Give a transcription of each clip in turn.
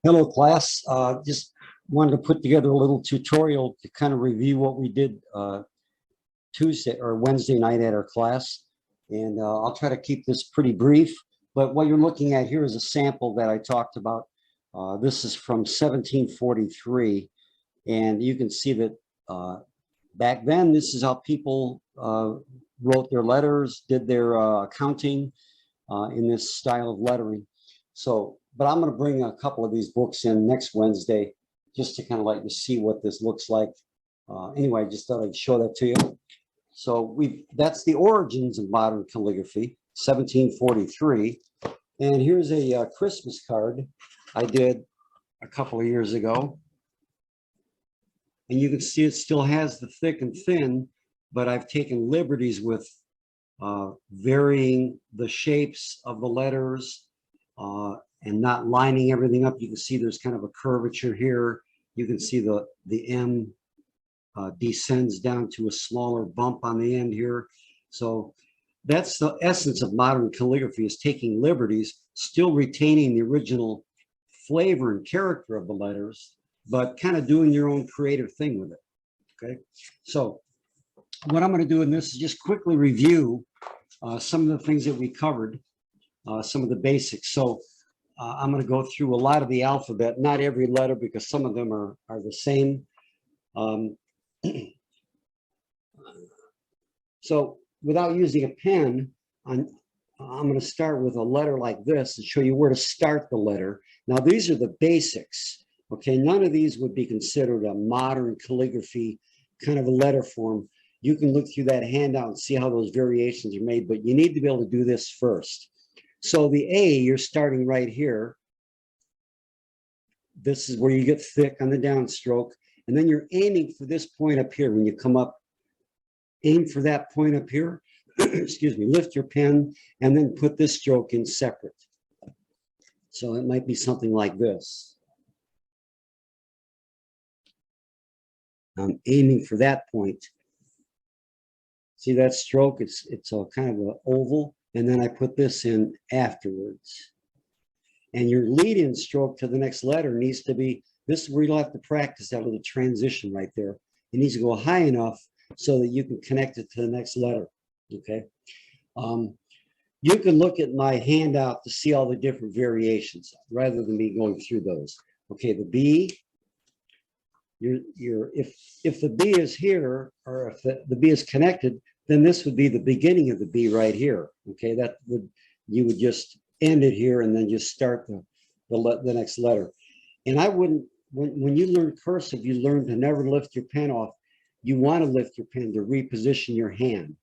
Hello, class. Just wanted to put together a little tutorial to kind of review what we did Tuesday or Wednesday night at our class. And I'll try to keep this pretty brief. But what you're looking at here is a sample that I talked about. This is from 1743. And you can see that back then, this is how people wrote their letters, did their accounting in this style of lettering. So, but I'm going to bring a couple of these books in next Wednesday just to kind of let you see what this looks like. Anyway, I just thought I'd show that to you. So that's the origins of modern calligraphy, 1743. And here's a Christmas card I did a couple of years ago. And you can see it still has the thick and thin, but I've taken liberties with varying the shapes of the letters and not lining everything up. You can see there's kind of a curvature here. You can see the M descends down to a smaller bump on the end here. So that's the essence of modern calligraphy, is taking liberties, still retaining the original flavor and character of the letters, but kind of doing your own creative thing with it. Okay, so what I'm going to do in this is just quickly review some of the things that we covered, some of the basics. So I'm going to go through a lot of the alphabet, not every letter, because some of them are the same. So without using a pen, I'm going to start with a letter like this and show you where to start the letter. Now, these are the basics. Okay, none of these would be considered a modern calligraphy kind of a letter form. You can look through that handout and see how those variations are made, but you need to be able to do this first. So the A, you're starting right here. This is where you get thick on the downstroke, and then you're aiming for this point up here. When you come up, aim for that point up here. Excuse me, lift your pen and then put this stroke in separate. So it might be something like this. I'm aiming for that point. See that stroke? It's a kind of an oval, and then I put this in afterwards. And your lead-in stroke to the next letter needs to be, this is where you'll have to practice that little transition right there. It needs to go high enough so that you can connect it to the next letter, okay? You can look at my handout to see all the different variations rather than me going through those. Okay, the B, if the B is here, or if the B is connected, then this would be the beginning of the B right here. Okay, you would just end it here and then just start the next letter. And I wouldn't, when you learn cursive, you learn to never lift your pen off. You want to lift your pen to reposition your hand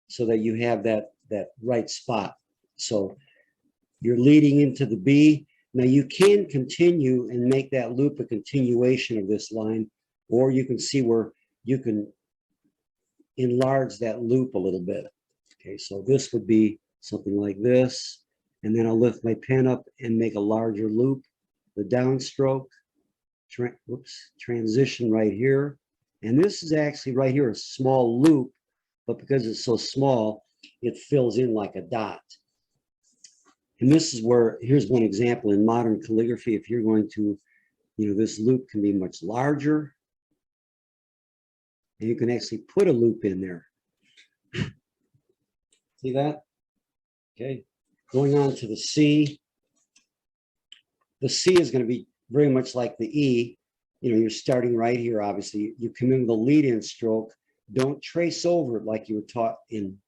so that you have that right spot. So you're leading into the B. Now you can continue and make that loop a continuation of this line, or you can see where you can enlarge that loop a little bit. Okay, so this would be something like this, and then I'll lift my pen up and make a larger loop. The downstroke, transition right here, and this is actually right here a small loop, but because it's so small, it fills in like a dot. And this is where, here's one example in modern calligraphy. If you're going to, this loop can be much larger. And you can actually put a loop in there. See that? Okay. Going on to the C. The C is going to be very much like the E. You're starting right here, obviously. You come in with a lead-in stroke. Don't trace over it like you were taught in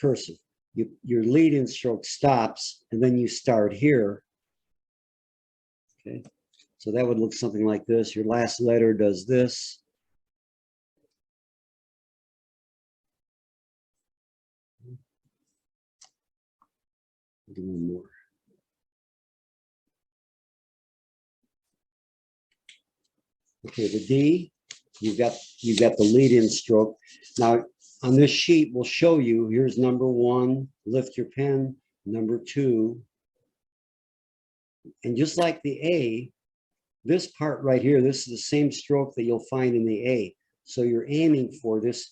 cursive. Your lead-in stroke stops, and then you start here. Okay, so that would look something like this. Your last letter does this. Do one more. Okay, the D, you've got the lead-in stroke. Now, on this sheet, we'll show you, here's number 1, lift your pen, number 2. And just like the A, this part right here, this is the same stroke that you'll find in the A. So you're aiming for this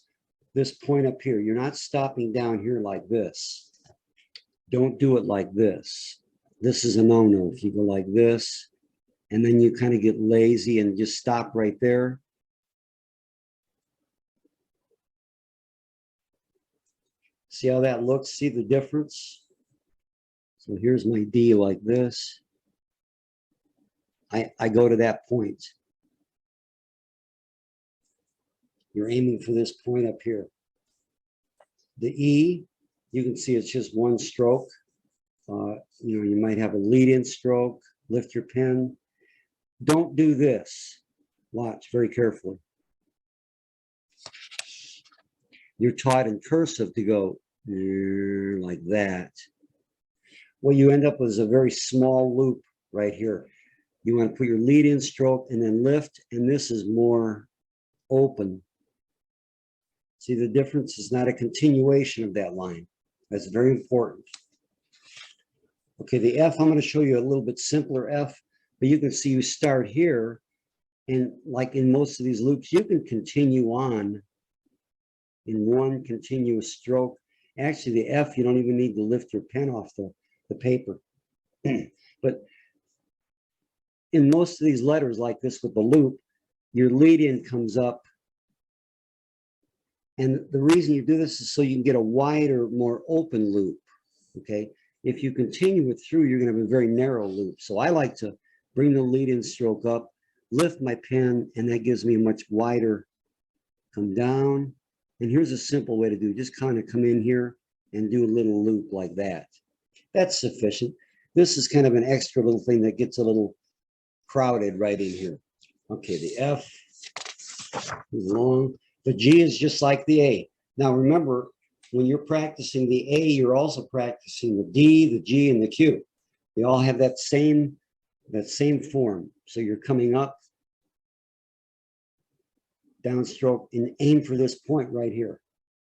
point up here. You're not stopping down here like this. Don't do it like this. This is a no-no. If you go like this, and then you kind of get lazy and just stop right there. See how that looks? See the difference? So here's my D like this. I go to that point. You're aiming for this point up here. The E, you can see it's just one stroke. You might have a lead-in stroke, lift your pen. Don't do this. Watch very carefully. You're taught in cursive to go like that. What you end up with is a very small loop right here. You want to put your lead-in stroke and then lift, and this is more open. See the difference? It's not a continuation of that line. That's very important. Okay, the F, I'm going to show you a little bit simpler F, but you can see you start here, and like in most of these loops, you can continue on in one continuous stroke. Actually, the F, you don't even need to lift your pen off the paper. But in most of these letters like this with the loop, your lead-in comes up. And the reason you do this is so you can get a wider, more open loop, okay? If you continue it through, you're gonna have a very narrow loop. So I like to bring the lead-in stroke up, lift my pen, and that gives me a much wider, come down. And here's a simple way to do it. Just kind of come in here and do a little loop like that. That's sufficient. This is kind of an extra little thing that gets a little crowded right in here. Okay, the F is long. The G is just like the A. Now remember, when you're practicing the A, you're also practicing the D, the G, and the Q. They all have that same form. So you're coming up, downstroke, and aim for this point right here.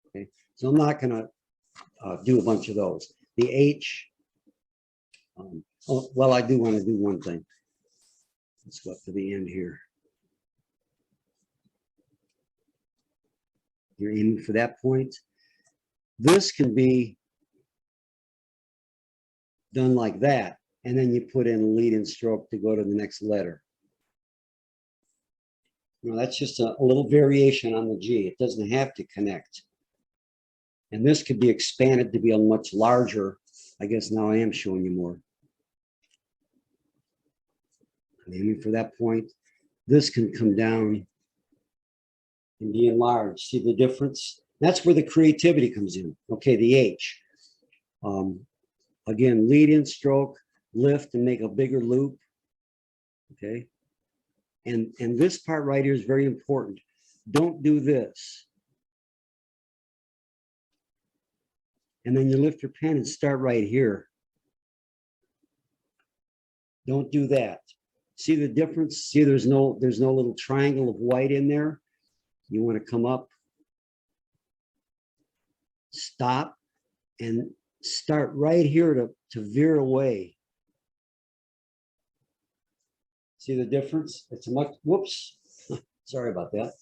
Okay, so I'm not going to do a bunch of those. The H. Well, I do want to do one thing. Let's go up to the end here. You're aiming for that point. This can be done like that, and then you put in a lead-in stroke to go to the next letter. Now, that's just a little variation on the G. It doesn't have to connect. And this could be expanded to be a much larger. I guess now I am showing you more. I'm aiming for that point. This can come down and be enlarged. See the difference? That's where the creativity comes in. Okay, the H. Again, lead in stroke, lift and make a bigger loop. Okay. And this part right here is very important. Don't do this. And then you lift your pen and start right here. Don't do that. See the difference? See, there's no little triangle of white in there. You want to come up, stop, and start right here to veer away. See the difference? It's a much, whoops, sorry about that.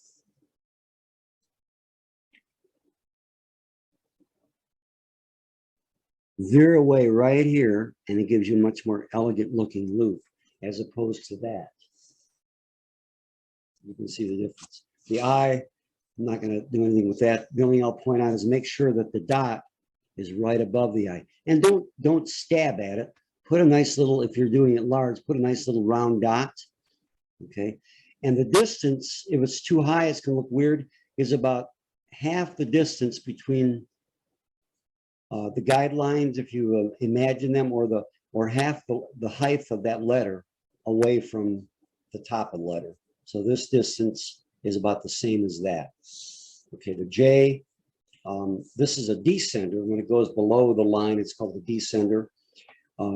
Veer away right here, and it gives you a much more elegant looking loop as opposed to that. You can see the difference. The I, I'm not going to do anything with that. The only thing I'll point out is make sure that the dot is right above the I. And don't stab at it. Put a nice little, if you're doing it large, put a nice little round dot. Okay. And the distance, if it's too high, it's going to look weird, is about half the distance between the guidelines, if you imagine them, or half the height of that letter away from the top of the letter. So this distance is about the same as that. Okay, the J, this is a descender. When it goes below the line, it's called the descender.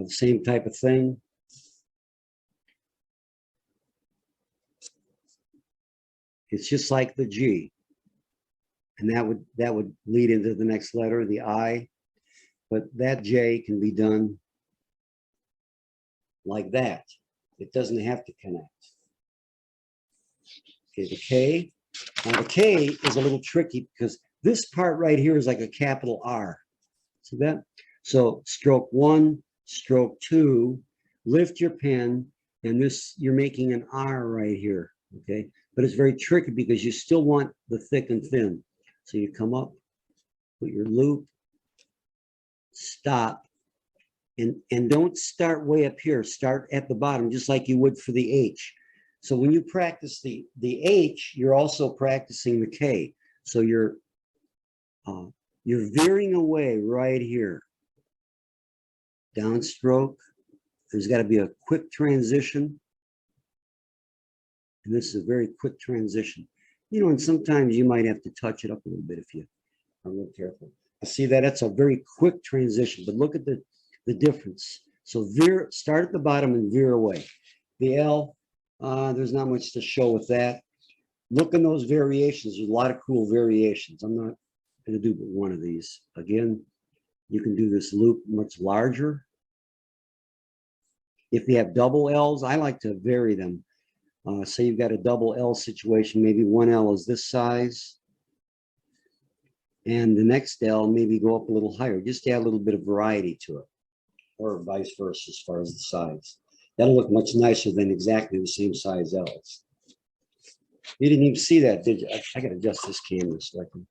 Same type of thing. It's just like the G. And that would lead into the next letter, the I. But that J can be done like that. It doesn't have to connect. Okay, the K. Now the K is a little tricky because this part right here is like a capital R. See that? So stroke 1, stroke 2, lift your pen, and this, you're making an R right here, okay? But it's very tricky because you still want the thick and thin. So you come up, put your loop, stop, and don't start way up here. Start at the bottom, just like you would for the H. So when you practice the H, you're also practicing the K. So you're veering away right here. Downstroke. There's got to be a quick transition. And this is a very quick transition. You know, and sometimes you might have to touch it up a little bit if you are real careful. I see that it's a very quick transition, but look at the difference. So veer, start at the bottom and veer away. The L, there's not much to show with that. Look in those variations. There's a lot of cool variations. I'm not going to do but one of these. Again, you can do this loop much larger. If you have double L's, I like to vary them. Say you've got a double L situation, maybe one L is this size. And the next L, maybe go up a little higher, just to add a little bit of variety to it. Or vice versa as far as the size. That'll look much nicer than exactly the same size L's. You didn't even see that, did you? I got to adjust this camera so I can